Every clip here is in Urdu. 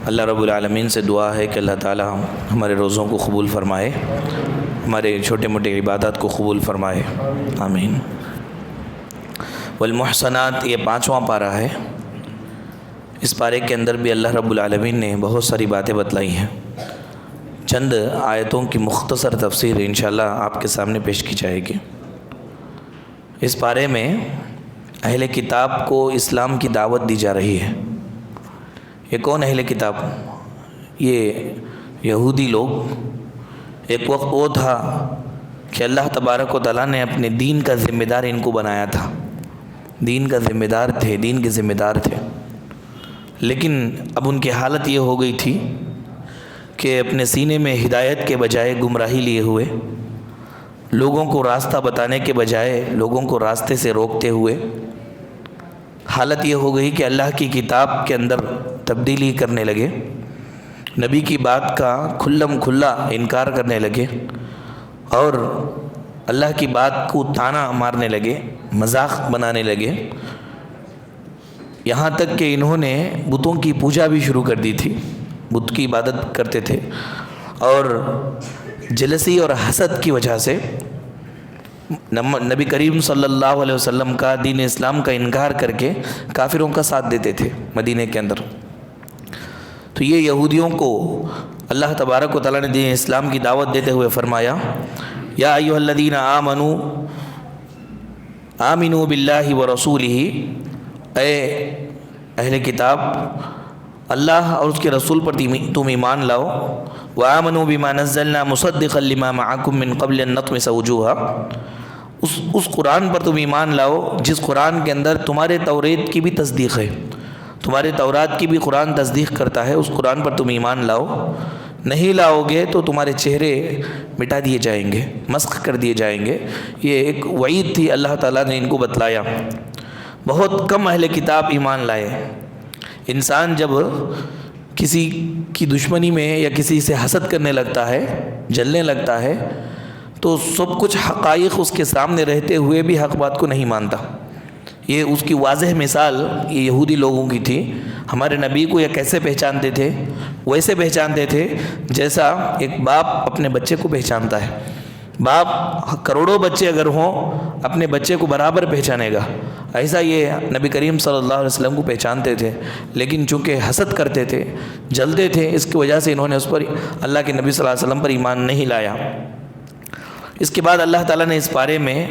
اللہ رب العالمین سے دعا ہے کہ اللہ تعالی ہمارے روزوں کو قبول فرمائے، ہمارے چھوٹے موٹے عبادات کو قبول فرمائے، آمین۔ والمحصنات، یہ 5واں پارہ ہے۔ اس پارے کے اندر بھی اللہ رب العالمین نے بہت ساری باتیں بتلائی ہیں۔ چند آیتوں کی مختصر تفسیر انشاءاللہ آپ کے سامنے پیش کی جائے گی۔ اس پارے میں اہل کتاب کو اسلام کی دعوت دی جا رہی ہے۔ یہ کون اہل کتاب؟ یہ یہودی لوگ۔ ایک وقت وہ تھا کہ اللہ تبارک و تعالیٰ نے اپنے دین کا ذمہ دار ان کو بنایا تھا، دین کا ذمہ دار تھے، دین کے ذمہ دار تھے، لیکن اب ان کی حالت یہ ہو گئی تھی کہ اپنے سینے میں ہدایت کے بجائے گمراہی لیے ہوئے، لوگوں کو راستہ بتانے کے بجائے لوگوں کو راستے سے روکتے ہوئے، حالت یہ ہو گئی کہ اللہ کی کتاب کے اندر تبدیلی کرنے لگے، نبی کی بات کا کھلم کھلا انکار کرنے لگے، اور اللہ کی بات کو تانا مارنے لگے، مذاق بنانے لگے، یہاں تک کہ انہوں نے بتوں کی پوجا بھی شروع کر دی تھی، بت کی عبادت کرتے تھے، اور جلسی اور حسد کی وجہ سے نبی کریم صلی اللہ علیہ وسلم کا، دین اسلام کا انکار کر کے کافروں کا ساتھ دیتے تھے مدینہ کے اندر۔ تو یہ یہودیوں کو اللہ تبارک و تعالیٰ نے دین اسلام کی دعوت دیتے ہوئے فرمایا، یا ایھا الذین آمنوا باللہ ورسولہ، اے اہل کتاب، اللہ اور اس کے رسول پر تم ایمان لاؤ، وآمنوا بما نزلنا مصدقا لما معکم من قبل ان نطمس وجوہا، اس قرآن پر تم ایمان لاؤ جس قرآن کے اندر تمہارے توریت کی بھی تصدیق ہے، تمہارے تورات کی بھی قرآن تصدیق کرتا ہے، اس قرآن پر تم ایمان لاؤ، نہیں لاؤ گے تو تمہارے چہرے مٹا دیے جائیں گے، مسخ کر دیے جائیں گے۔ یہ ایک وعید تھی، اللہ تعالیٰ نے ان کو بتلایا۔ بہت کم اہل کتاب ایمان لائے۔ انسان جب کسی کی دشمنی میں یا کسی سے حسد کرنے لگتا ہے، جلنے لگتا ہے، تو سب کچھ حقائق اس کے سامنے رہتے ہوئے بھی حق بات کو نہیں مانتا۔ یہ اس کی واضح مثال یہ یہودی لوگوں کی تھی۔ ہمارے نبی کو یہ کیسے پہچانتے تھے؟ ویسے پہچانتے تھے جیسا ایک باپ اپنے بچے کو پہچانتا ہے۔ باپ کروڑوں بچے اگر ہوں اپنے بچے کو برابر پہچانے گا، ایسا یہ نبی کریم صلی اللہ علیہ وسلم کو پہچانتے تھے، لیکن چونکہ حسد کرتے تھے، جلتے تھے، اس کی وجہ سے انہوں نے اس پر، اللہ کے نبی صلی اللہ علیہ وسلم پر ایمان نہیں لایا۔ اس کے بعد اللہ تعالیٰ نے اس بارے میں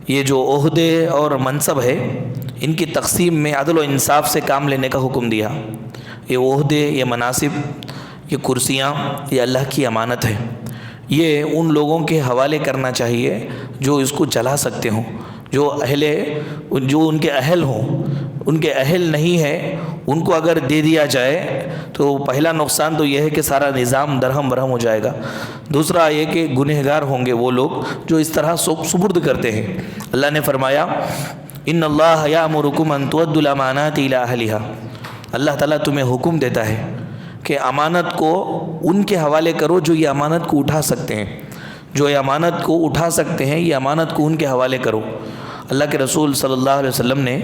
یہ جو عہدے اور منصب ہے ان کی تقسیم میں عدل و انصاف سے کام لینے کا حکم دیا۔ یہ عہدے، یہ مناصب، یہ کرسیاں، یہ اللہ کی امانت ہے، یہ ان لوگوں کے حوالے کرنا چاہیے جو اس کو چلا سکتے ہوں، جو ان کے اہل ہوں۔ ان کے اہل نہیں ہے، ان کو اگر دے دیا جائے تو پہلا نقصان تو یہ ہے کہ سارا نظام درہم برہم ہو جائے گا، دوسرا یہ کہ گنہگار ہوں گے وہ لوگ جو اس طرح سپرد کرتے ہیں۔ اللہ نے فرمایا، ان اللہ یامرکم ان تؤدوا الامانات الی اہلھا، اللہ تعالیٰ تمہیں حکم دیتا ہے کہ امانت کو ان کے حوالے کرو جو یہ امانت کو اٹھا سکتے ہیں، جو یہ امانت کو اٹھا سکتے ہیں، یہ امانت کو ان کے حوالے کرو۔ اللہ کے رسول صلی اللہ علیہ وسلم نے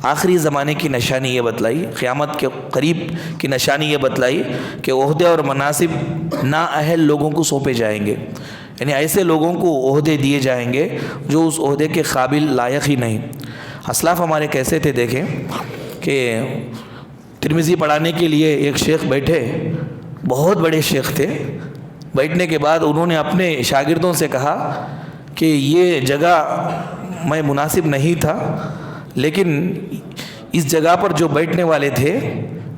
آخری زمانے کی نشانی یہ بتلائی، قیامت کے قریب کی نشانی یہ بتلائی کہ عہدے اور مناصب نااہل لوگوں کو سونپے جائیں گے، یعنی ایسے لوگوں کو عہدے دیے جائیں گے جو اس عہدے کے قابل لائق ہی نہیں۔ اسلاف ہمارے کیسے تھے، دیکھیں کہ ترمذی پڑھانے کے لیے ایک شیخ بیٹھے، بہت بڑے شیخ تھے، بیٹھنے کے بعد انہوں نے اپنے شاگردوں سے کہا کہ یہ جگہ میں مناسب نہیں تھا، لیکن اس جگہ پر جو بیٹھنے والے تھے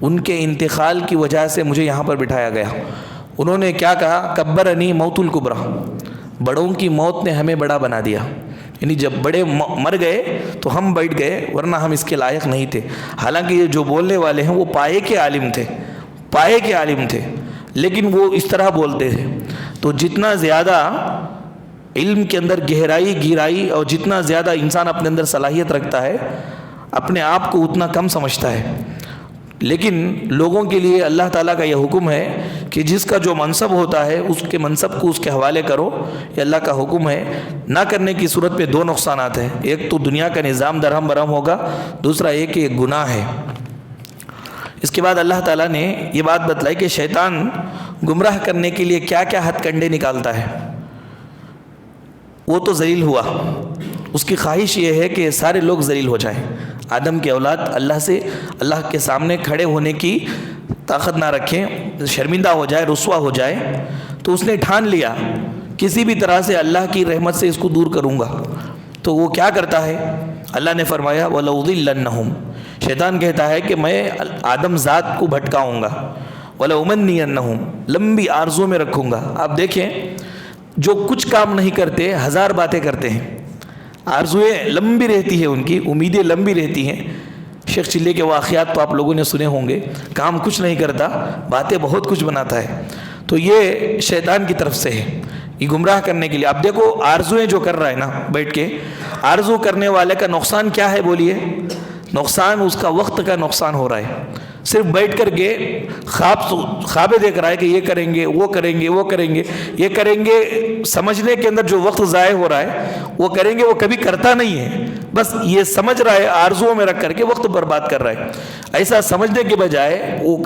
ان کے انتقال کی وجہ سے مجھے یہاں پر بٹھایا گیا۔ انہوں نے کیا کہا، کبرنی موت الکبریٰ، بڑوں کی موت نے ہمیں بڑا بنا دیا، یعنی جب بڑے مر گئے تو ہم بیٹھ گئے، ورنہ ہم اس کے لائق نہیں تھے۔ حالانکہ یہ جو بولنے والے ہیں وہ پائے کے عالم تھے، پائے کے عالم تھے، لیکن وہ اس طرح بولتے تھے۔ تو جتنا زیادہ علم کے اندر گہرائی اور جتنا زیادہ انسان اپنے اندر صلاحیت رکھتا ہے، اپنے آپ کو اتنا کم سمجھتا ہے۔ لیکن لوگوں کے لیے اللہ تعالیٰ کا یہ حکم ہے کہ جس کا جو منصب ہوتا ہے اس کے منصب کو اس کے حوالے کرو، یہ اللہ کا حکم ہے۔ نہ کرنے کی صورت میں دو نقصانات ہیں، ایک تو دنیا کا نظام درہم برہم ہوگا، دوسرا ایک گناہ ہے۔ اس کے بعد اللہ تعالیٰ نے یہ بات بتلائی کہ شیطان گمراہ کرنے کے لیے کیا کیا ہتھ کنڈے نکالتا ہے. وہ تو ذلیل ہوا، اس کی خواہش یہ ہے کہ سارے لوگ ذلیل ہو جائیں. آدم کی اولاد اللہ کے سامنے کھڑے ہونے کی طاقت نہ رکھیں، شرمندہ ہو جائے، رسوا ہو جائے. تو اس نے ٹھان لیا کسی بھی طرح سے اللہ کی رحمت سے اس کو دور کروں گا. تو وہ کیا کرتا ہے؟ اللہ نے فرمایا وَلَأُضِلَّنَّهُمْ، شیطان کہتا ہے کہ میں آدم ذات کو بھٹکاؤں گا. وَلَأُمَنِّيَنَّهُمْ، لمبی آرزو میں رکھوں گا. آپ دیکھیں جو کچھ کام نہیں کرتے 1000 باتیں کرتے ہیں. آرزویں لمبی رہتی ہے، ان کی امیدیں لمبی رہتی ہیں. شیخ چلے کے واقعات تو آپ لوگوں نے سنے ہوں گے. کام کچھ نہیں کرتا، باتیں بہت کچھ بناتا ہے. تو یہ شیطان کی طرف سے ہے، یہ گمراہ کرنے کے لیے. اب دیکھو آرزویں جو کر رہا ہے نا بیٹھ کے، آرزو کرنے والے کا نقصان کیا ہے بولیے؟ نقصان اس کا وقت کا نقصان ہو رہا ہے. صرف بیٹھ کر کے خوابیں دیکھ رہا ہے کہ یہ کریں گے، وہ کریں گے، وہ کریں گے، یہ کریں گے. سمجھنے کے اندر جو وقت ضائع ہو رہا ہے وہ کریں گے، وہ کبھی کرتا نہیں ہے. بس یہ سمجھ رہا ہے، آرزوؤں میں رکھ کر کے وقت برباد کر رہا ہے. ایسا سمجھنے کے بجائے وہ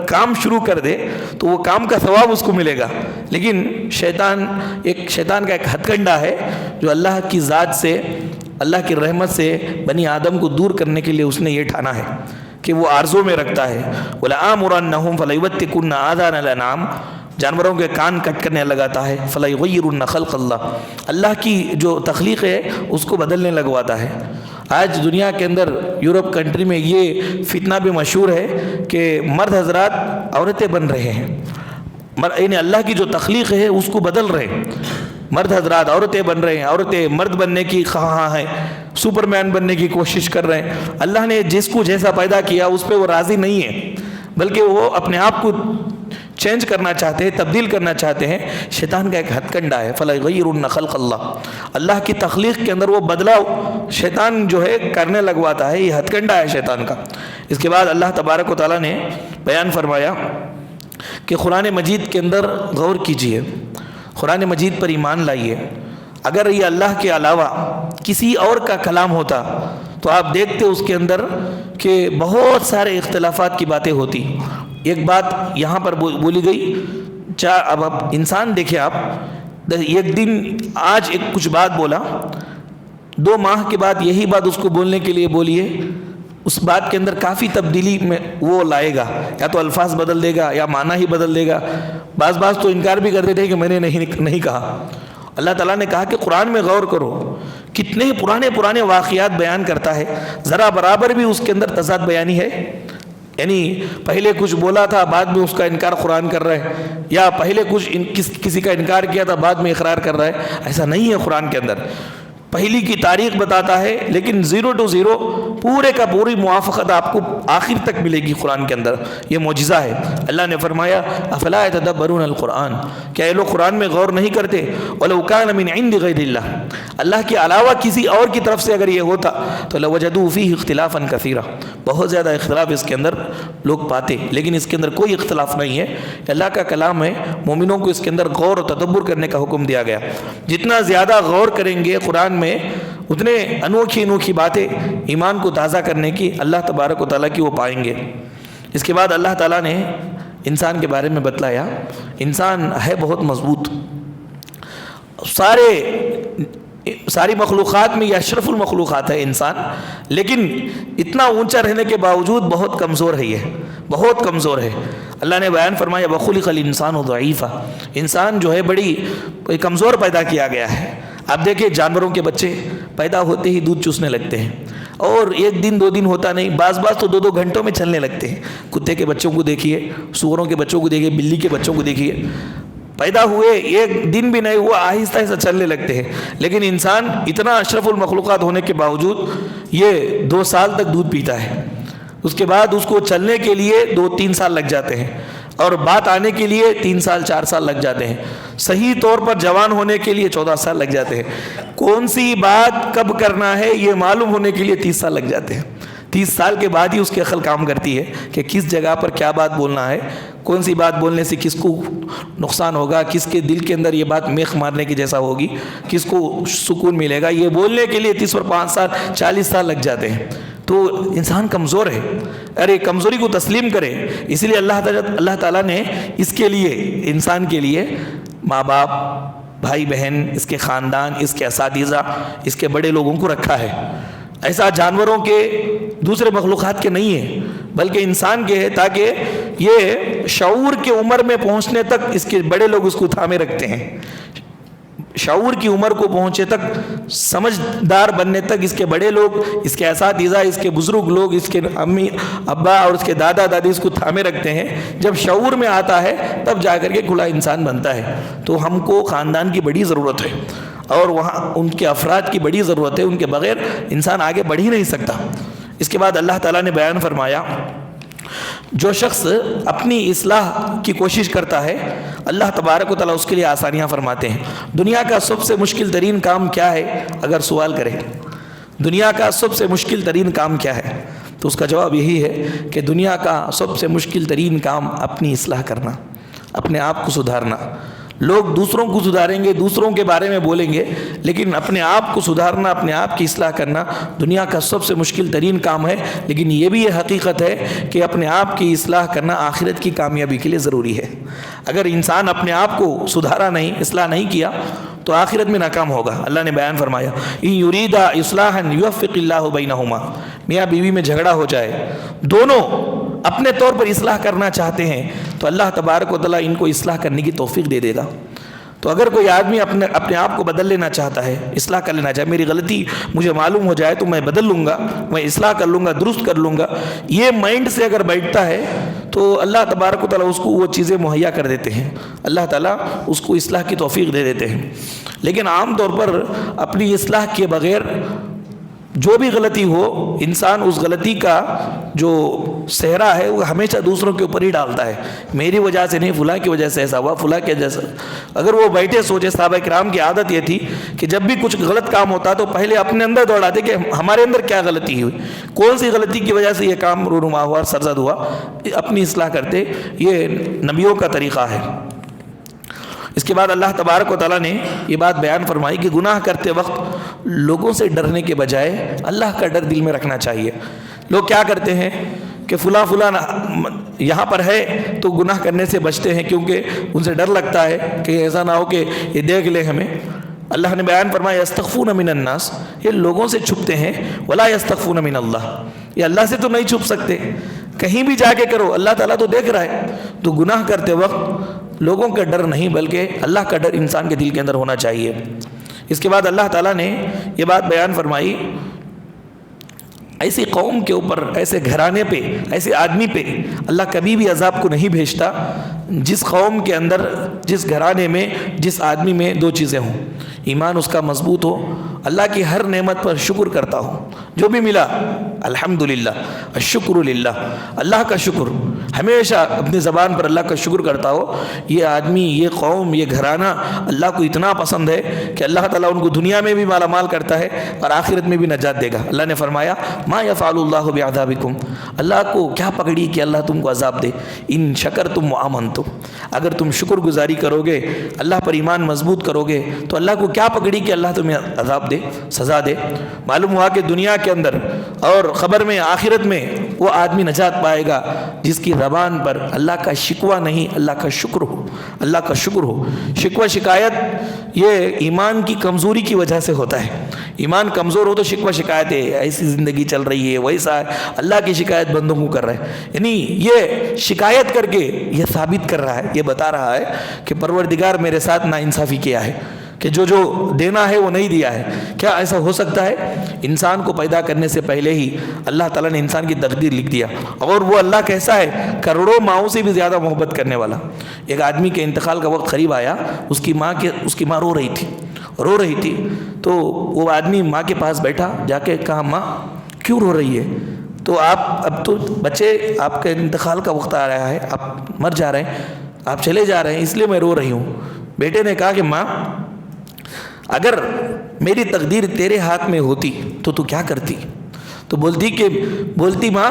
کام شروع کر دے تو وہ کام کا ثواب اس کو ملے گا. لیکن شیطان کا ایک ہتھ کنڈا ہے جو اللہ کی ذات سے، اللہ کی رحمت سے بنی آدم کو دور کرنے کے لیے اس نے یہ ٹھانا ہے کہ وہ آرزو میں رکھتا ہے. وَلَآمُرَنَّهُمْ فَلَيُبَتِّكُنَّ آذَانَ الْأَنْعَامِ، جانوروں کے کان کٹ کرنے لگاتا ہے. فَلَيُغَيِّرُنَّ خَلْقَ اللَّهِ، اللہ کی جو تخلیق ہے اس کو بدلنے لگواتا ہے. آج دنیا کے اندر یورپ کنٹری میں یہ فتنہ بھی مشہور ہے کہ مرد حضرات عورتیں بن رہے ہیں، یعنی اللہ کی جو تخلیق ہے اس کو بدل رہے ہیں. مرد حضرات عورتیں بن رہے ہیں، عورتیں مرد بننے کی خواہاں ہیں، سپر مین بننے کی کوشش کر رہے ہیں. اللہ نے جس کو جیسا پیدا کیا اس پہ وہ راضی نہیں ہے، بلکہ وہ اپنے آپ کو چینج کرنا چاہتے ہیں، تبدیل کرنا چاہتے ہیں. شیطان کا ایک ہتھ کنڈا ہے فَلَيُغَيِّرُنَّ خَلْقَ اللَّهِ، اللہ کی تخلیق کے اندر وہ بدلاؤ شیطان جو ہے کرنے لگواتا ہے. یہ ہتھ کنڈا ہے شیطان کا. اس کے بعد اللہ تبارک و تعالیٰ نے بیان فرمایا کہ قرآن مجید کے اندر غور کیجئے، قرآن مجید پر ایمان لائیے. اگر یہ اللہ کے علاوہ کسی اور کا کلام ہوتا تو آپ دیکھتے اس کے اندر کہ بہت سارے اختلافات کی باتیں ہوتی. ایک بات یہاں پر بولی گئی، اب انسان دیکھیں آپ، ایک دن آج ایک کچھ بات بولا، 2 ماہ کے بعد یہی بات اس کو بولنے کے لیے بولیے، اس بات کے اندر کافی تبدیلی میں وہ لائے گا. یا تو الفاظ بدل دے گا یا معنی ہی بدل دے گا. بعض تو انکار بھی کر دیتے ہیں کہ میں نے نہیں کہا. اللہ تعالیٰ نے کہا کہ قرآن میں غور کرو، کتنے پرانے واقعات بیان کرتا ہے، ذرا برابر بھی اس کے اندر تضاد بیانی ہے. یعنی پہلے کچھ بولا تھا بعد میں اس کا انکار قرآن کر رہا ہے، یا پہلے کسی کا انکار کیا تھا بعد میں اقرار کر رہا ہے. ایسا نہیں ہے قرآن کے اندر. پہلی کی تاریخ بتاتا ہے لیکن 0 to 0 پورے کا پوری موافقت آپ کو آخر تک ملے گی قرآن کے اندر. یہ معجزہ ہے. اللہ نے فرمایا افلا يتدبرون القرآن، کیا یہ لوگ قرآن میں غور نہیں کرتے؟ ولو كان من عند غیر اللہ، اللہ کے علاوہ کسی اور کی طرف سے اگر یہ ہوتا تو لوجدوا فیہ اختلافا کثیرا، بہت زیادہ اختلاف اس کے اندر لوگ پاتے. لیکن اس کے اندر کوئی اختلاف نہیں ہے، اللہ کا کلام ہے. مومنوں کو اس کے اندر غور و تدبر کرنے کا حکم دیا گیا. جتنا زیادہ غور کریں گے قرآن میں اتنے انوکھی باتیں ایمان کو تازہ کرنے کی اللہ تبارک و تعالیٰ کی وہ پائیں گے. اس کے بعد اللہ تعالیٰ نے انسان کے بارے میں بتلایا، انسان ہے بہت مضبوط. ساری مخلوقات میں یہ اشرف المخلوقات ہے انسان، لیکن اتنا اونچا رہنے کے باوجود بہت کمزور ہے، یہ بہت کمزور ہے. اللہ نے بیان فرمایا وَخُلِقَ الْإِنسَانُ ضَعِيفًا، انسان جو ہے بڑی کمزور پیدا کیا گیا ہے. آپ دیکھیں جانوروں کے بچے پیدا ہوتے ہی دودھ چوسنے لگتے ہیں، اور 1 دن 2 دن ہوتا نہیں، بعض تو 2 گھنٹوں میں چلنے لگتے ہیں. کتے کے بچوں کو دیکھیے، سوروں کے بچوں کو دیکھیے، بلی کے بچوں کو دیکھیے، پیدا ہوئے 1 دن بھی نہیں ہوا آہستہ آہستہ چلنے لگتے ہیں. لیکن انسان اتنا اشرف المخلوقات ہونے کے باوجود یہ 2 سال تک دودھ پیتا ہے. اس کے بعد اس کو چلنے کے لیے 2-3 سال لگ جاتے ہیں، اور بات آنے کے لیے 3 سال 4 سال لگ جاتے ہیں. صحیح طور پر جوان ہونے کے لیے 14 سال لگ جاتے ہیں. کون سی بات کب کرنا ہے یہ معلوم ہونے کے لیے 30 سال لگ جاتے ہیں. 30 سال کے بعد ہی اس کی عقل کام کرتی ہے کہ کس جگہ پر کیا بات بولنا ہے، کون سی بات بولنے سے کس کو نقصان ہوگا، کس کے دل کے اندر یہ بات میخ مارنے کی جیسا ہوگی، کس کو سکون ملے گا. یہ بولنے کے لیے 30 اور 5 سال 40 سال لگ جاتے ہیں. تو انسان کمزور ہے، ارے کمزوری کو تسلیم کرے. اسی لیے اللہ تعالیٰ نے اس کے لیے، انسان کے لیے ماں باپ، بھائی بہن، اس کے خاندان، اس کے اساتذہ، اس کے بڑے لوگوں کو رکھا ہے. ایسا جانوروں کے، دوسرے مخلوقات کے نہیں ہے، بلکہ انسان کے ہے، تاکہ یہ شعور کی عمر میں پہنچنے تک اس کے بڑے لوگ اس کو تھامے رکھتے ہیں. شعور کی عمر کو پہنچے تک، سمجھدار بننے تک اس کے بڑے لوگ، اس کے اساتذہ، اس کے بزرگ لوگ، اس کے امی ابا اور اس کے دادا دادی اس کو تھامے رکھتے ہیں. جب شعور میں آتا ہے تب جا کر کے کھلا انسان بنتا ہے. تو ہم کو خاندان کی بڑی ضرورت ہے، اور وہاں ان کے افراد کی بڑی ضرورت ہے. ان کے بغیر انسان آگے بڑھ ہی نہیں سکتا. اس کے بعد اللہ تعالیٰ نے بیان فرمایا، جو شخص اپنی اصلاح کی کوشش کرتا ہے اللہ تبارک و تعالیٰ اس کے لیے آسانیاں فرماتے ہیں. دنیا کا سب سے مشکل ترین کام کیا ہے؟ اگر سوال کرے دنیا کا سب سے مشکل ترین کام کیا ہے، تو اس کا جواب یہی ہے کہ دنیا کا سب سے مشکل ترین کام اپنی اصلاح کرنا، اپنے آپ کو سدھارنا. لوگ دوسروں کو سدھاریں گے، دوسروں کے بارے میں بولیں گے، لیکن اپنے آپ کو سدھارنا، اپنے آپ کی اصلاح کرنا دنیا کا سب سے مشکل ترین کام ہے. لیکن یہ بھی یہ حقیقت ہے کہ اپنے آپ کی اصلاح کرنا آخرت کی کامیابی کے لیے ضروری ہے. اگر انسان اپنے آپ کو سدھارا نہیں، اصلاح نہیں کیا، تو آخرت میں ناکام ہوگا. اللہ نے بیان فرمایا، ان یریدا اصلاحا یوفق اللہ بینہما. میاں بیوی میں جھگڑا ہو جائے، دونوں اپنے طور پر اصلاح کرنا چاہتے ہیں، تو اللہ تبارک و تعالیٰ ان کو اصلاح کرنے کی توفیق دے دے گا. تو اگر کوئی آدمی اپنے آپ کو بدل لینا چاہتا ہے، اصلاح کر لینا چاہے، میری غلطی مجھے معلوم ہو جائے تو میں بدل لوں گا، میں اصلاح کر لوں گا، درست کر لوں گا، یہ مائنڈ سے اگر بیٹھتا ہے تو اللہ تبارک و تعالیٰ اس کو وہ چیزیں مہیا کر دیتے ہیں. اللہ تعالیٰ اس کو اصلاح کی توفیق دے دیتے ہیں. لیکن عام طور پر اپنی اصلاح کے بغیر جو بھی غلطی ہو، انسان اس غلطی کا جو صحرا ہے وہ ہمیشہ دوسروں کے اوپر ہی ڈالتا ہے. میری وجہ سے نہیں، فلاں کی وجہ سے ایسا ہوا، فلاں کے جیسا. اگر وہ بیٹھے سوچے، صحابہ کرام کی عادت یہ تھی کہ جب بھی کچھ غلط کام ہوتا تو پہلے اپنے اندر دوڑاتے کہ ہمارے اندر کیا غلطی ہوئی، کون سی غلطی کی وجہ سے یہ کام رونما ہوا، سرزد ہوا، اپنی اصلاح کرتے. یہ نبیوں کا طریقہ ہے. اس کے بعد اللہ تبارک و تعالیٰ نے یہ بات بیان فرمائی کہ گناہ کرتے وقت لوگوں سے ڈرنے کے بجائے اللہ کا ڈر دل میں رکھنا چاہیے. لوگ کیا کرتے ہیں کہ فلاں یہاں پر ہے تو گناہ کرنے سے بچتے ہیں، کیونکہ ان سے ڈر لگتا ہے کہ ایسا نہ ہو کہ یہ دیکھ لے ہمیں. اللہ نے بیان فرمایا، یستخفون من الناس، یہ لوگوں سے چھپتے ہیں، ولا یستخفون من اللہ، یہ اللہ سے تو نہیں چھپ سکتے. کہیں بھی جا کے کرو، اللہ تعالیٰ تو دیکھ رہا ہے. تو گناہ کرتے وقت لوگوں کا ڈر نہیں، بلکہ اللہ کا ڈر انسان کے دل کے اندر ہونا چاہیے. اس کے بعد اللہ تعالیٰ نے یہ بات بیان فرمائی، ایسی قوم کے اوپر، ایسے گھرانے پہ، ایسے آدمی پہ اللہ کبھی بھی عذاب کو نہیں بھیجتا جس قوم کے اندر، جس گھرانے میں، جس آدمی میں دو چیزیں ہوں. ایمان اس کا مضبوط ہو، اللہ کی ہر نعمت پر شکر کرتا ہو، جو بھی ملا الحمدللہ، الشکر للہ، اللہ کا شکر، ہمیشہ اپنی زبان پر اللہ کا شکر کرتا ہو. یہ آدمی، یہ قوم، یہ گھرانہ اللہ کو اتنا پسند ہے کہ اللہ تعالیٰ ان کو دنیا میں بھی مالا مال کرتا ہے اور آخرت میں بھی نجات دے گا. اللہ نے فرمایا، ما یفعل اللہ بعذابکم، اللہ کو کیا پکڑی کہ اللہ تم کو عذاب دے، ان شکرتم وآمنتم، اگر تم شکر گزاری کرو گے، اللہ پر ایمان مضبوط کرو گے، تو اللہ کو کیا پکڑی کہ اللہ تمہیں عذاب دے، سزا دے. معلوم ہوا کہ دنیا کے اندر اور خبر میں، آخرت میں وہ آدمی نجات پائے گا جس کی زبان پر اللہ کا شکوہ نہیں، اللہ کا شکر ہو، اللہ کا شکر ہو. شکوہ شکایت یہ ایمان کی کمزوری کی وجہ سے ہوتا ہے. ایمان کمزور ہو تو شکوہ شکایت ہے، ایسی زندگی چل رہی ہے، ویسا ہے، اللہ کی شکایت بندوں کو کر رہا ہے. یعنی یہ شکایت کر کے یہ ثابت کر رہا ہے، یہ بتا رہا ہے کہ پروردگار میرے ساتھ ناانصافی کیا ہے، کہ جو دینا ہے وہ نہیں دیا ہے. کیا ایسا ہو سکتا ہے؟ انسان کو پیدا کرنے سے پہلے ہی اللہ تعالیٰ نے انسان کی تقدیر لکھ دیا، اور وہ اللہ کیسا ہے، کروڑوں ماؤں سے بھی زیادہ محبت کرنے والا. ایک آدمی کے انتقال کا وقت قریب آیا، اس کی ماں رو رہی تھی. تو وہ آدمی ماں کے پاس بیٹھا، جا کے کہا، ماں کیوں رو رہی ہے؟ تو اب تو بچے، آپ کے انتقال کا وقت آ رہا ہے، آپ مر جا رہے ہیں، آپ چلے جا رہے ہیں، اس لیے میں رو رہی ہوں. بیٹے نے کہا کہ ماں، اگر میری تقدیر تیرے ہاتھ میں ہوتی تو کیا کرتی؟ تو بولتی ماں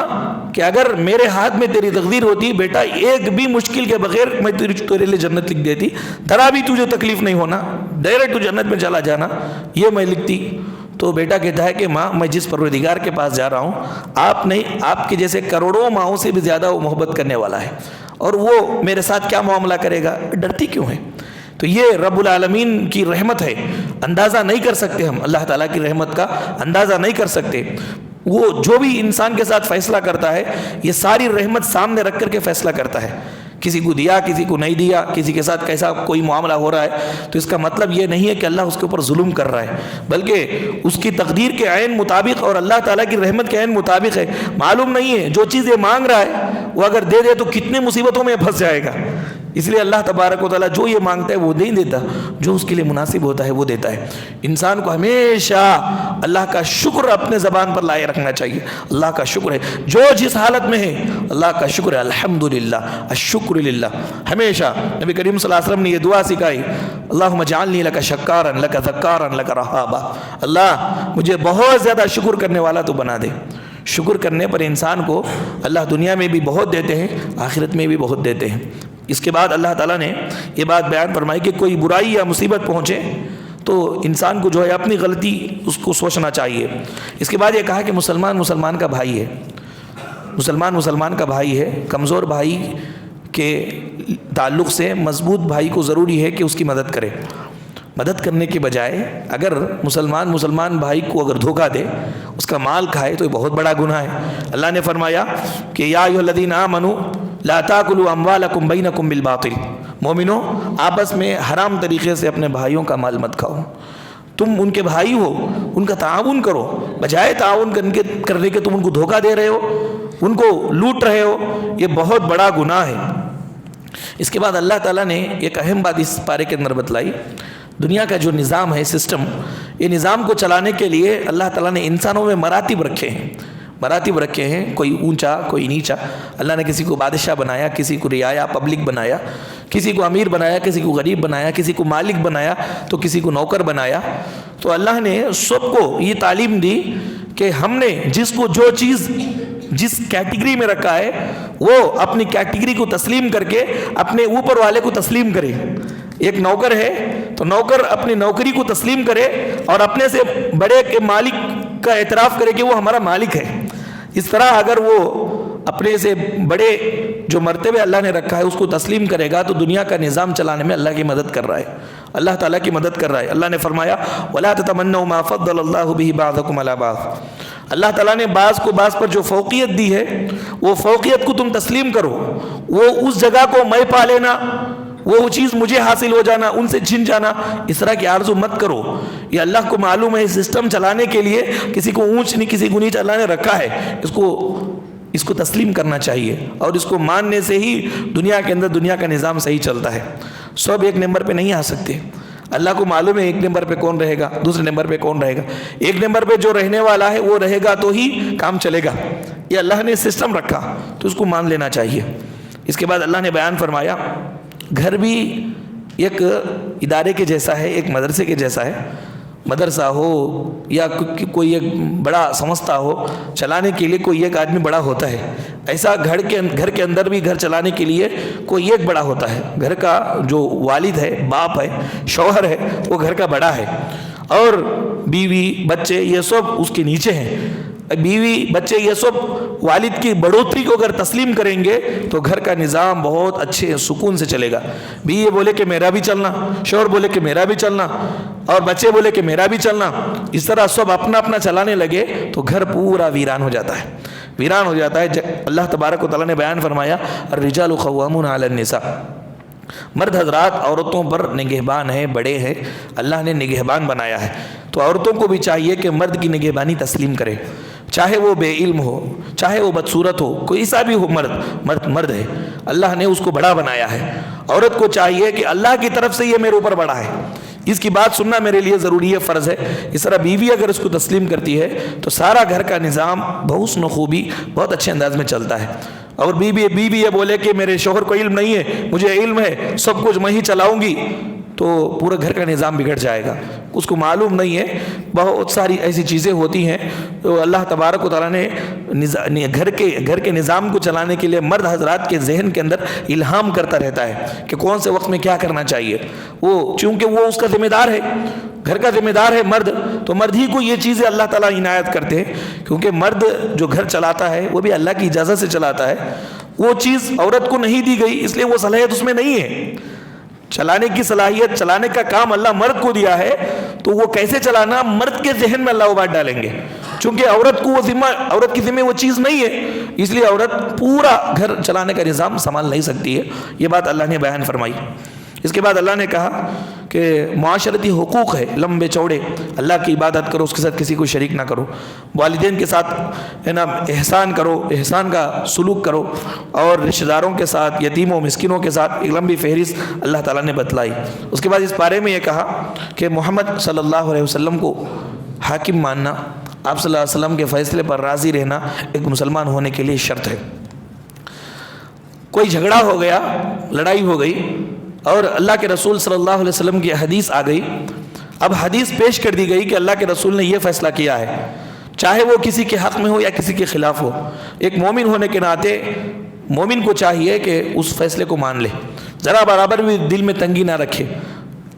کہ اگر میرے ہاتھ میں تیری تقدیر ہوتی بیٹا، ایک بھی مشکل کے بغیر میں تیرے لیے جنت لکھ دیتی، ذرا بھی تجھے تکلیف نہیں ہونا، ڈائریکٹ تو جنت میں چلا جانا، یہ میں لکھتی. تو بیٹا کہتا ہے کہ ماں میں جس پروردگار کے پاس جا رہا ہوں آپ نہیں، آپ کے جیسے کروڑوں ماؤں سے بھی زیادہ وہ محبت کرنے والا ہے، اور وہ میرے ساتھ کیا معاملہ کرے گا، ڈرتی کیوں ہے؟ تو یہ رب العالمین کی رحمت ہے، اندازہ نہیں کر سکتے ہم اللہ تعالیٰ کی رحمت کا، اندازہ نہیں کر سکتے۔ وہ جو بھی انسان کے ساتھ فیصلہ کرتا ہے یہ ساری رحمت سامنے رکھ کر کے فیصلہ کرتا ہے، کسی کو دیا کسی کو نہیں دیا، کسی کے ساتھ کیسا کوئی معاملہ ہو رہا ہے، تو اس کا مطلب یہ نہیں ہے کہ اللہ اس کے اوپر ظلم کر رہا ہے، بلکہ اس کی تقدیر کے عین مطابق اور اللہ تعالیٰ کی رحمت کے عین مطابق ہے۔ معلوم نہیں ہے جو چیز یہ مانگ رہا ہے وہ اگر دے دے تو کتنے مصیبتوں میں پھنس جائے گا، اس لیے اللہ تبارک و تعالیٰ جو یہ مانگتا ہے وہ نہیں دیتا، جو اس کے لیے مناسب ہوتا ہے وہ دیتا ہے۔ انسان کو ہمیشہ اللہ کا شکر اپنے زبان پر لائے رکھنا چاہیے، اللہ کا شکر ہے، جو جس حالت میں ہے اللہ کا شکر ہے، الحمدللہ، الشکر للہ۔ ہمیشہ نبی کریم صلی اللہ علیہ وسلم نے یہ دعا سکھائی، اللہم اجعلنی لک شکارا لک ذکارا لک رہابا، اللہ مجھے بہت زیادہ شکر کرنے والا تو بنا دے۔ شکر کرنے پر انسان کو اللہ دنیا میں بھی بہت دیتے ہیں، آخرت میں بھی بہت دیتے ہیں۔ اس کے بعد اللہ تعالیٰ نے یہ بات بیان فرمائی کہ کوئی برائی یا مصیبت پہنچے تو انسان کو جو ہے اپنی غلطی اس کو سوچنا چاہیے۔ اس کے بعد یہ کہا کہ مسلمان مسلمان کا بھائی ہے، مسلمان مسلمان کا بھائی ہے، کمزور بھائی کے تعلق سے مضبوط بھائی کو ضروری ہے کہ اس کی مدد کرے۔ مدد کرنے کے بجائے اگر مسلمان بھائی کو اگر دھوکہ دے، اس کا مال کھائے تو یہ بہت بڑا گناہ ہے۔ اللہ نے فرمایا کہ یا ایھا الذین آمنوا لا تاکلوا اموالکم بینکم بالباطل، مومنو آپس میں حرام طریقے سے اپنے بھائیوں کا مال مت کھاؤ۔ تم ان کے بھائی ہو، ان کا تعاون کرو، بجائے تعاون کرنے کے تم ان کو دھوکہ دے رہے ہو، ان کو لوٹ رہے ہو، یہ بہت بڑا گناہ ہے۔ اس کے بعد اللہ تعالیٰ نے ایک اہم بات اس پارے کے اندر بتلائی، دنیا کا جو نظام ہے، سسٹم، یہ نظام کو چلانے کے لیے اللہ تعالیٰ نے انسانوں میں مراتب رکھے ہیں، مراتب رکھے ہیں، کوئی اونچا کوئی نیچا۔ اللہ نے کسی کو بادشاہ بنایا، کسی کو رعایا پبلک بنایا، کسی کو امیر بنایا، کسی کو غریب بنایا، کسی کو مالک بنایا تو کسی کو نوکر بنایا۔ تو اللہ نے سب کو یہ تعلیم دی کہ ہم نے جس کو جو چیز جس کیٹیگری میں رکھا ہے وہ اپنی کیٹیگری کو تسلیم کر کے اپنے اوپر والے کو تسلیم کرے۔ ایک نوکر ہے تو نوکر اپنی نوکری کو تسلیم کرے اور اپنے سے بڑے کے مالک کا اعتراف کرے کہ وہ ہمارا مالک ہے۔ اس طرح اگر وہ اپنے سے بڑے جو مرتبے اللہ نے رکھا ہے اس کو تسلیم کرے گا تو دنیا کا نظام چلانے میں اللہ کی مدد کر رہا ہے، اللہ تعالیٰ کی مدد کر رہا ہے۔ اللہ نے فرمایا وَلَا تَتَمَنَّوْا مَا فَضَّلَ اللَّهُ بِهِ بَعْضَكُمْ عَلَىٰ بَعْضٍ، اللہ تعالیٰ نے بعض کو بعض پر جو فوقیت دی ہے وہ فوقیت کو تم تسلیم کرو، وہ اس جگہ کو میں پا لینا، وہ چیز مجھے حاصل ہو جانا، ان سے چھن جانا، اس طرح کی آرزو مت کرو۔ یہ اللہ کو معلوم ہے سسٹم چلانے کے لیے کسی کو اونچ نہیں کسی کو نیچ اللہ نے رکھا ہے، اس کو تسلیم کرنا چاہیے اور اس کو ماننے سے ہی دنیا کے اندر دنیا کا نظام صحیح چلتا ہے۔ سب ایک نمبر پہ نہیں آ سکتے، اللہ کو معلوم ہے ایک نمبر پہ کون رہے گا، دوسرے نمبر پہ کون رہے گا، ایک نمبر پہ جو رہنے والا ہے وہ رہے گا تو ہی کام چلے گا۔ یہ اللہ نے سسٹم رکھا تو اس کو مان لینا چاہیے۔ اس کے بعد اللہ نے بیان فرمایا گھر بھی ایک ادارے کے جیسا ہے، ایک مدرسے کے جیسا ہے۔ مدرسہ ہو یا کوئی ایک بڑا سمجھتا ہو، چلانے کے لیے کوئی ایک آدمی بڑا ہوتا ہے، ایسا گھر کے اندر بھی گھر چلانے کے لیے کوئی ایک بڑا ہوتا ہے۔ گھر کا جو والد ہے، باپ ہے، شوہر ہے، وہ گھر کا بڑا ہے، اور بیوی بچے یہ سب اس کے نیچے ہیں۔ بیوی بچے یہ سب والد کی بڑھوتری کو اگر تسلیم کریں گے تو گھر کا نظام بہت اچھے سکون سے چلے گا۔ بیوی بولے کہ میرا بھی چلنا، شوہر بولے کہ میرا بھی چلنا، اور بچے بولے کہ میرا بھی چلنا، اس طرح سب اپنا اپنا چلانے لگے تو گھر پورا ویران ہو جاتا ہے، ویران ہو جاتا ہے۔ اللہ تبارک و تعالیٰ نے بیان فرمایا الرجال قوامون علی النساء، مرد حضرات عورتوں پر نگہبان ہیں، بڑے ہیں، اللہ نے نگہبان بنایا ہے۔ تو عورتوں کو بھی چاہیے کہ مرد کی نگہبانی تسلیم کرے، چاہے وہ بے علم ہو، چاہے وہ بدصورت ہو، کوئی ایسا بھی ہو، مرد ہے، اللہ نے اس کو بڑا بنایا ہے۔ عورت کو چاہیے کہ اللہ کی طرف سے یہ میرے اوپر بڑا ہے، اس کی بات سننا میرے لیے ضروری ہے، فرض ہے۔ اس طرح بیوی اگر اس کو تسلیم کرتی ہے تو سارا گھر کا نظام بحسن و خوبی بہت اچھے انداز میں چلتا ہے۔ اور بیوی یہ بولے کہ میرے شوہر کو علم نہیں ہے، مجھے علم ہے، سب کچھ میں ہی چلاؤں گی، تو پورا گھر کا نظام بگڑ جائے گا۔ اس کو معلوم نہیں ہے بہت ساری ایسی چیزیں ہوتی ہیں تو اللہ تبارک و تعالیٰ نے گھر کے نظام کو چلانے کے لیے مرد حضرات کے ذہن کے اندر الہام کرتا رہتا ہے کہ کون سے وقت میں کیا کرنا چاہیے۔ وہ چونکہ وہ اس کا ذمہ دار ہے، گھر کا ذمہ دار ہے مرد، تو مرد ہی کو یہ چیزیں اللہ تعالیٰ عنایت کرتے ہیں، کیونکہ مرد جو گھر چلاتا ہے وہ بھی اللہ کی اجازت سے چلاتا ہے، وہ چیز عورت کو نہیں دی گئی، اس لیے وہ صلاحیت اس میں نہیں ہے۔ چلانے کی صلاحیت، چلانے کا کام اللہ مرد کو دیا ہے، تو وہ کیسے چلانا مرد کے ذہن میں اللہ وہ بات ڈالیں گے، چونکہ عورت کو وہ ذمہ، عورت کی ذمہ وہ چیز نہیں ہے، اس لیے عورت پورا گھر چلانے کا نظام سنبھال نہیں سکتی ہے۔ یہ بات اللہ نے بیان فرمائی۔ اس کے بعد اللہ نے کہا کہ معاشرتی حقوق ہے لمبے چوڑے، اللہ کی عبادت کرو، اس کے ساتھ کسی کو شریک نہ کرو، والدین کے ساتھ ہے نا احسان کرو، احسان کا سلوک کرو، اور رشتہ داروں کے ساتھ، یتیموں مسکینوں کے ساتھ ایک لمبی فہرست اللہ تعالیٰ نے بتلائی۔ اس کے بعد اس بارے میں یہ کہا کہ محمد صلی اللہ علیہ وسلم کو حاکم ماننا، آپ صلی اللہ علیہ وسلم کے فیصلے پر راضی رہنا ایک مسلمان ہونے کے لیے شرط ہے۔ کوئی جھگڑا ہو گیا، لڑائی ہو گئی، اور اللہ کے رسول صلی اللہ علیہ وسلم کی حدیث آ گئی، اب حدیث پیش کر دی گئی کہ اللہ کے رسول نے یہ فیصلہ کیا ہے، چاہے وہ کسی کے حق میں ہو یا کسی کے خلاف ہو، ایک مومن ہونے کے ناطے مومن کو چاہیے کہ اس فیصلے کو مان لے، ذرا برابر بھی دل میں تنگی نہ رکھے۔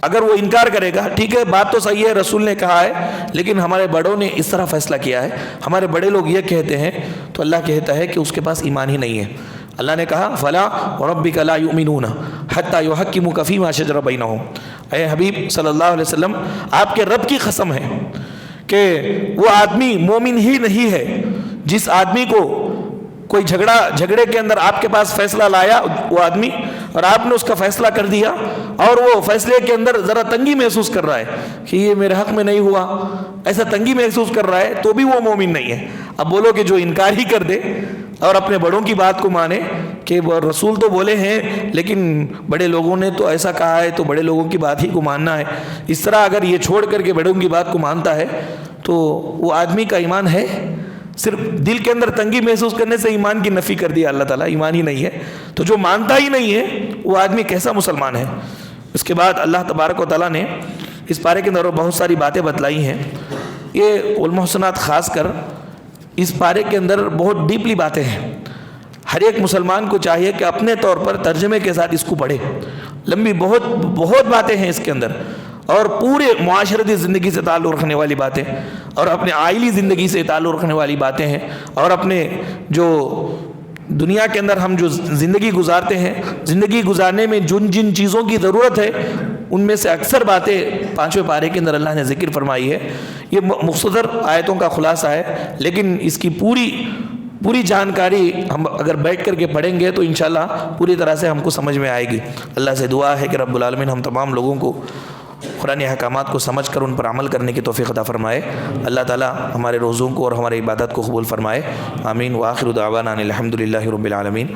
اگر وہ انکار کرے گا، ٹھیک ہے بات تو صحیح ہے، رسول نے کہا ہے، لیکن ہمارے بڑوں نے اس طرح فیصلہ کیا ہے، ہمارے بڑے لوگ یہ کہتے ہیں، تو اللہ کہتا ہے کہ اس کے پاس ایمان ہی نہیں ہے۔ اللہ نے کہا فلا وربک لا یؤمنون حتی یحکموک فیما شجر بینہم، اے حبیب صلی اللہ علیہ وسلم آپ کے رب کی قسم ہے کہ وہ آدمی مومن ہی نہیں ہے جس آدمی کو کوئی جھگڑے کے اندر آپ کے پاس فیصلہ لایا وہ آدمی، اور آپ نے اس کا فیصلہ کر دیا، اور وہ فیصلے کے اندر ذرا تنگی محسوس کر رہا ہے کہ یہ میرے حق میں نہیں ہوا، ایسا تنگی محسوس کر رہا ہے، تو بھی وہ مومن نہیں ہے۔ اب بولو کہ جو انکار ہی کر دے اور اپنے بڑوں کی بات کو مانے کہ وہ رسول تو بولے ہیں لیکن بڑے لوگوں نے تو ایسا کہا ہے تو بڑے لوگوں کی بات ہی کو ماننا ہے، اس طرح اگر یہ چھوڑ کر کے بڑوں کی بات کو مانتا ہے تو وہ آدمی کا ایمان ہے؟ صرف دل کے اندر تنگی محسوس کرنے سے ایمان کی نفی کر دیا اللہ تعالیٰ، ایمان ہی نہیں ہے، تو جو مانتا ہی نہیں ہے وہ آدمی کیسا مسلمان ہے؟ اس کے بعد اللہ تبارک و تعالیٰ نے اس پارے کے اندر بہت ساری باتیں بتلائی ہیں، یہ المحسنات خاص کر اس پارے کے اندر بہت ڈیپلی باتیں ہیں، ہر ایک مسلمان کو چاہیے کہ اپنے طور پر ترجمے کے ساتھ اس کو پڑھے، لمبی بہت باتیں ہیں اس کے اندر، اور پورے معاشرتی زندگی سے تعلق رکھنے والی باتیں، اور اپنے عائلی زندگی سے تعلق رکھنے والی باتیں ہیں، اور اپنے جو دنیا کے اندر ہم جو زندگی گزارتے ہیں، زندگی گزارنے میں جن چیزوں کی ضرورت ہے ان میں سے اکثر باتیں 5ویں پارے کے اندر اللہ نے ذکر فرمائی ہے۔ یہ مختصر آیتوں کا خلاصہ ہے، لیکن اس کی پوری جانکاری ہم اگر بیٹھ کر کے پڑھیں گے تو انشاءاللہ پوری طرح سے ہم کو سمجھ میں آئے گی۔ اللہ سے دعا ہے کہ رب العالمین ہم تمام لوگوں کو قرآن احکامات کو سمجھ کر ان پر عمل کرنے کی توفیق عطا فرمائے۔ اللہ تعالیٰ ہمارے روزوں کو اور ہماری عبادت کو قبول فرمائے، آمین۔ وآخر دعوانا الحمد للہ رب العالمین۔